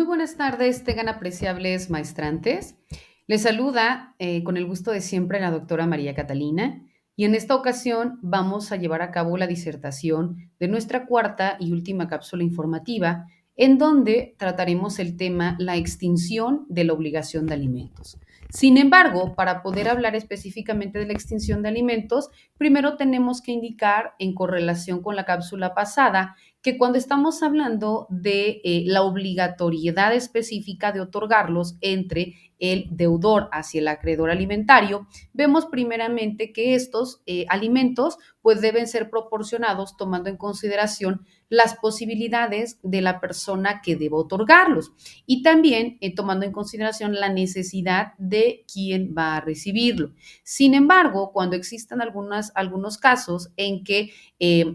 Muy buenas tardes, tengan apreciables maestrantes. Les saluda con el gusto de siempre la doctora María Catalina y en esta ocasión vamos a llevar a cabo la disertación de nuestra cuarta y última cápsula informativa en donde trataremos el tema la extinción de la obligación de alimentos. Sin embargo, para poder hablar específicamente de la extinción de alimentos, primero tenemos que indicar en correlación con la cápsula pasada que cuando estamos hablando de la obligatoriedad específica de otorgarlos entre el deudor hacia el acreedor alimentario, vemos primeramente que estos alimentos pues deben ser proporcionados tomando en consideración las posibilidades de la persona que deba otorgarlos y también tomando en consideración la necesidad de quien va a recibirlo. Sin embargo, cuando existan algunos casos en que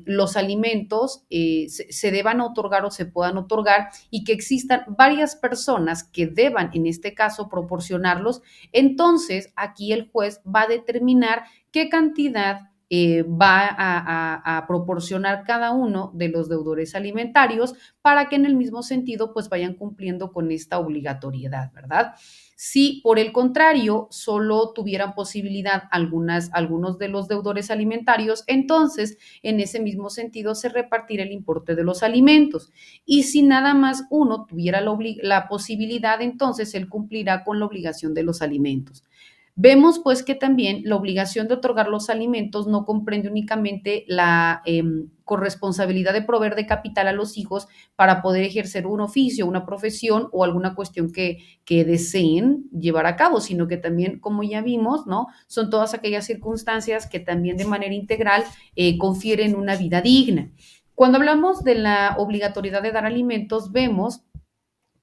los alimentos se deban otorgar o se puedan otorgar y que existan varias personas que deban, en este caso, proporcionarlos, entonces aquí el juez va a determinar qué cantidad va a proporcionar cada uno de los deudores alimentarios para que en el mismo sentido pues vayan cumpliendo con esta obligatoriedad, ¿verdad? Si por el contrario solo tuvieran posibilidad algunos de los deudores alimentarios, entonces en ese mismo sentido se repartirá el importe de los alimentos. Y si nada más uno tuviera la posibilidad, entonces él cumplirá con la obligación de los alimentos. Vemos pues que también la obligación de otorgar los alimentos no comprende únicamente la corresponsabilidad de proveer de capital a los hijos para poder ejercer un oficio, una profesión o alguna cuestión que deseen llevar a cabo, sino que también, como ya vimos, ¿no? Son todas aquellas circunstancias que también de manera integral confieren una vida digna. Cuando hablamos de la obligatoriedad de dar alimentos, vemos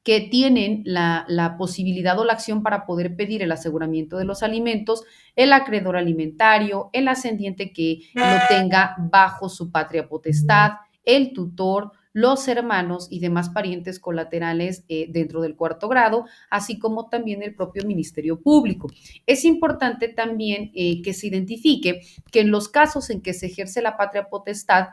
que tienen la posibilidad o la acción para poder pedir el aseguramiento de los alimentos, el acreedor alimentario, el ascendiente que lo tenga bajo su patria potestad, el tutor, los hermanos y demás parientes colaterales dentro del cuarto grado, así como también el propio Ministerio Público. Es importante también que se identifique que en los casos en que se ejerce la patria potestad,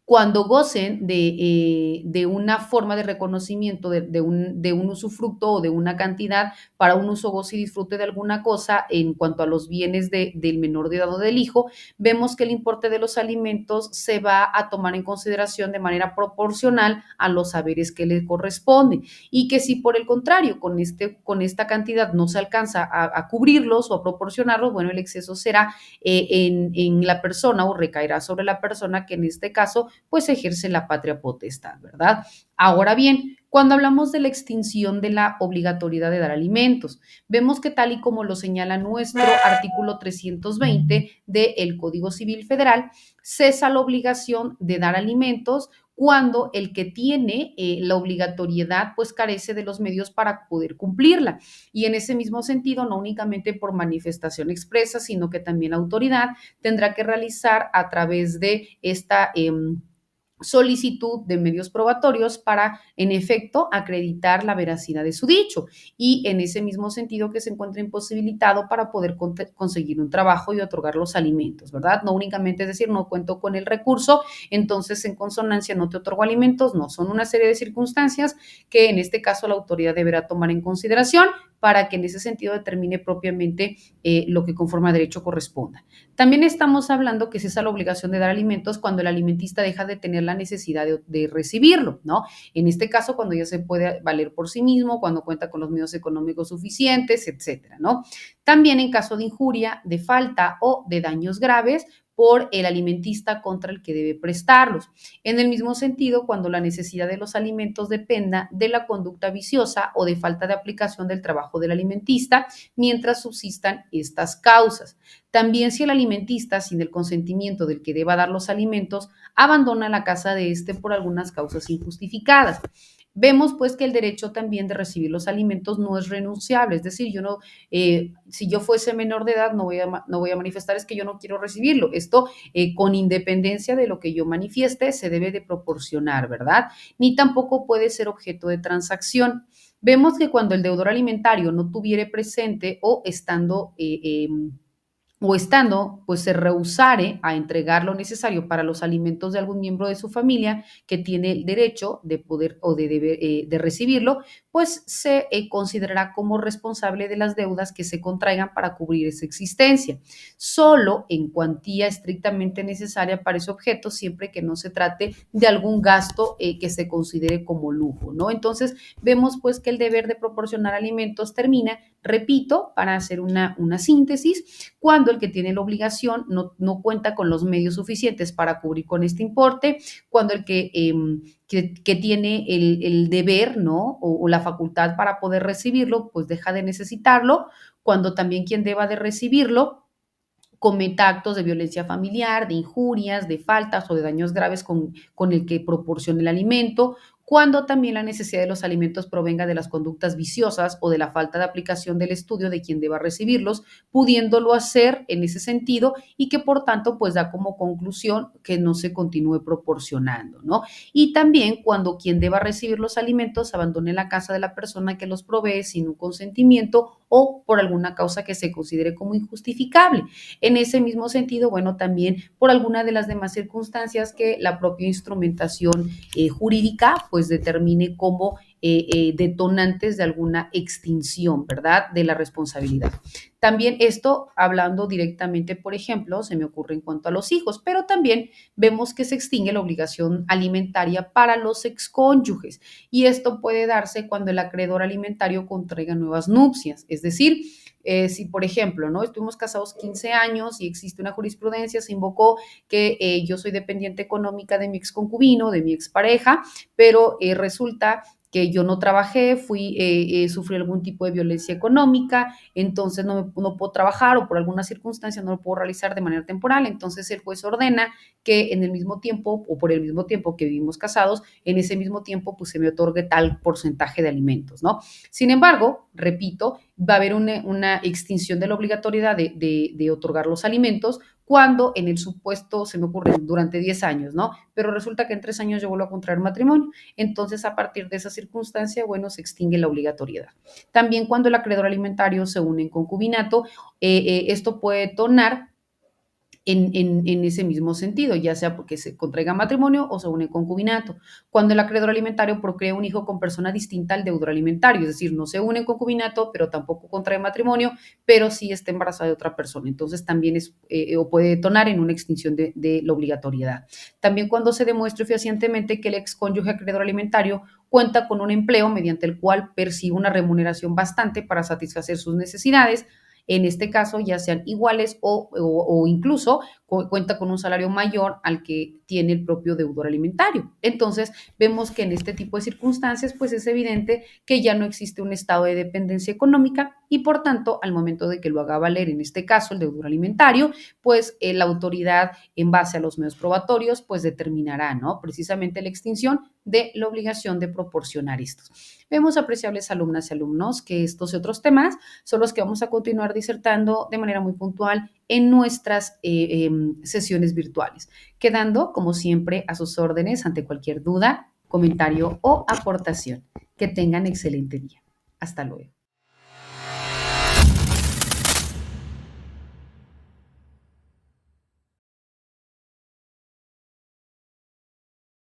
cuando gocen de una forma de reconocimiento de un usufructo o de una cantidad para un uso, goce y disfrute de alguna cosa en cuanto a los bienes del menor de edad o del hijo, vemos que el importe de los alimentos se va a tomar en consideración de manera proporcional a los saberes que le corresponden y que si por el contrario con esta cantidad no se alcanza a cubrirlos o a proporcionarlos, bueno, el exceso será en la persona o recaerá sobre la persona que en este caso pues ejerce la patria potestad, ¿verdad? Ahora bien, cuando hablamos de la extinción de la obligatoriedad de dar alimentos, vemos que tal y como lo señala nuestro artículo 320 del Código Civil Federal, cesa la obligación de dar alimentos cuando el que tiene la obligatoriedad pues carece de los medios para poder cumplirla. Y en ese mismo sentido, no únicamente por manifestación expresa, sino que también la autoridad tendrá que realizar a través de esta solicitud de medios probatorios para, en efecto, acreditar la veracidad de su dicho y en ese mismo sentido que se encuentra imposibilitado para poder conseguir un trabajo y otorgar los alimentos, ¿verdad? No únicamente es decir, no cuento con el recurso, entonces en consonancia no te otorgo alimentos, no, son una serie de circunstancias que en este caso la autoridad deberá tomar en consideración para que en ese sentido determine propiamente lo que conforme a derecho corresponda. También estamos hablando que cesa la obligación de dar alimentos cuando el alimentista deja de tener la necesidad de recibirlo, ¿no? En este caso, cuando ya se puede valer por sí mismo, cuando cuenta con los medios económicos suficientes, etcétera, ¿no? También en caso de injuria, de falta o de daños graves por el alimentista contra el que debe prestarlos. En el mismo sentido, cuando la necesidad de los alimentos dependa de la conducta viciosa o de falta de aplicación del trabajo del alimentista mientras subsistan estas causas. También si el alimentista, sin el consentimiento del que deba dar los alimentos, abandona la casa de este por algunas causas injustificadas. Vemos pues que el derecho también de recibir los alimentos no es renunciable, es decir, yo no, si yo fuese menor de edad no voy a manifestar es que yo no quiero recibirlo. Esto con independencia de lo que yo manifieste se debe de proporcionar, ¿verdad? Ni tampoco puede ser objeto de transacción. Vemos que cuando el deudor alimentario no tuviere presente o estando, pues se rehusare a entregar lo necesario para los alimentos de algún miembro de su familia que tiene el derecho de poder o de recibirlo, pues se considerará como responsable de las deudas que se contraigan para cubrir esa existencia, solo en cuantía estrictamente necesaria para ese objeto, siempre que no se trate de algún gasto que se considere como lujo, ¿no? Entonces, vemos pues que el deber de proporcionar alimentos termina, repito, para hacer una síntesis, cuando el que tiene la obligación no cuenta con los medios suficientes para cubrir con este importe, cuando el que tiene el deber, ¿no? O la facultad para poder recibirlo, pues deja de necesitarlo, cuando también quien deba de recibirlo cometa actos de violencia familiar, de injurias, de faltas o de daños graves con el que proporcione el alimento, cuando también la necesidad de los alimentos provenga de las conductas viciosas o de la falta de aplicación del estudio de quien deba recibirlos, pudiéndolo hacer en ese sentido y que por tanto pues da como conclusión que no se continúe proporcionando, ¿no? Y también cuando quien deba recibir los alimentos abandone la casa de la persona que los provee sin un consentimiento o por alguna causa que se considere como injustificable. En ese mismo sentido, bueno, también por alguna de las demás circunstancias que la propia instrumentación jurídica pues determine como detonantes de alguna extinción, ¿verdad? De la responsabilidad. También esto hablando directamente, por ejemplo, se me ocurre en cuanto a los hijos, pero también vemos que se extingue la obligación alimentaria para los excónyuges y esto puede darse cuando el acreedor alimentario contraiga nuevas nupcias, es decir, si por ejemplo, ¿no? Estuvimos casados 15 años y existe una jurisprudencia, se invocó que yo soy dependiente económica de mi exconcubino, de mi expareja, pero resulta que yo no trabajé, sufrí algún tipo de violencia económica, entonces no puedo trabajar o por alguna circunstancia no lo puedo realizar de manera temporal, entonces el juez ordena que en el mismo tiempo o por el mismo tiempo que vivimos casados, en ese mismo tiempo pues se me otorgue tal porcentaje de alimentos, ¿no? Sin embargo, repito, va a haber una extinción de la obligatoriedad de otorgar los alimentos cuando en el supuesto se me ocurre durante 10 años, ¿no? Pero resulta que en 3 años yo vuelvo a contraer matrimonio. Entonces, a partir de esa circunstancia, bueno, se extingue la obligatoriedad. También cuando el acreedor alimentario se une en concubinato, esto puede detonar en ese mismo sentido, ya sea porque se contraiga matrimonio o se une concubinato. Cuando el acreedor alimentario procrea un hijo con persona distinta al deudor alimentario, es decir, no se une en concubinato, pero tampoco contrae matrimonio, pero sí está embarazada de otra persona. Entonces también o puede detonar en una extinción de la obligatoriedad. También cuando se demuestre fehacientemente que el excónyuge acreedor alimentario cuenta con un empleo mediante el cual percibe una remuneración bastante para satisfacer sus necesidades, en este caso ya sean iguales o incluso cuenta con un salario mayor al que tiene el propio deudor alimentario. Entonces, vemos que en este tipo de circunstancias, pues es evidente que ya no existe un estado de dependencia económica y por tanto, al momento de que lo haga valer, en este caso el deudor alimentario, pues la autoridad en base a los medios probatorios, pues determinará, ¿no? Precisamente la extinción de la obligación de proporcionar estos. Vemos, apreciables alumnas y alumnos, que estos y otros temas son los que vamos a continuar disertando de manera muy puntual en nuestras sesiones virtuales, quedando, como siempre, a sus órdenes ante cualquier duda, comentario o aportación. Que tengan excelente día. Hasta luego.